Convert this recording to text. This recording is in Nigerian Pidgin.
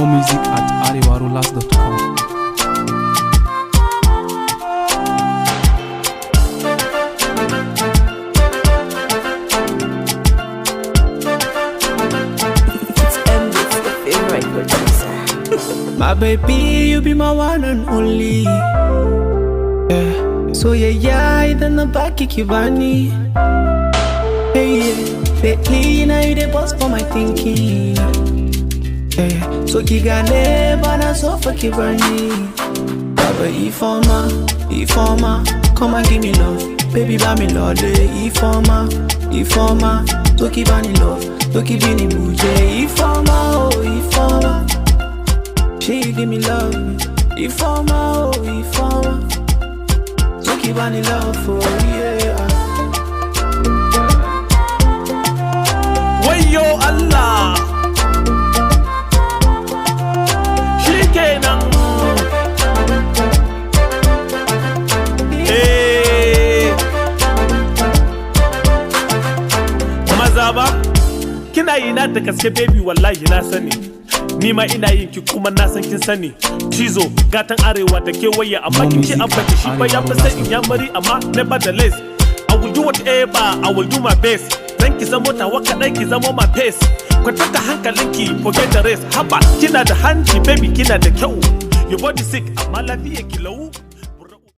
More music at arewarolas.com. My baby, you be my one and only. Yeah. So yeah, then the back kick you bunny. Hey, yeah. Lately, now you the boss for my thinking. Yeah. So kigane bana so fuck you bunny. Baba Ifoma, come and give me love. Baby, buy me love. Ifoma, Toki bani love, Toki bini muje. Ifoma, oh Ifoma. She give me love, Ifoma, oh Ifoma. So keep on in love for yeah. Wayo Allah, shi kenan. Maza ba, kina yi na da gaske baby wallahi na sani. Ni ma ina yin ki kuma na san kin sani. Cizo gatan arewa da kewaye amma kin ce an baki shi ba ya fi sai in ya mari amma nevertheless I will do whatever, I will do my best. Zan ki zamo tawa kadai ki zamo my pace. Kwatanta hankalinki forget the rest. Haba kina da hanci baby kina da kyau. Your body sick amma lafiya ki lau.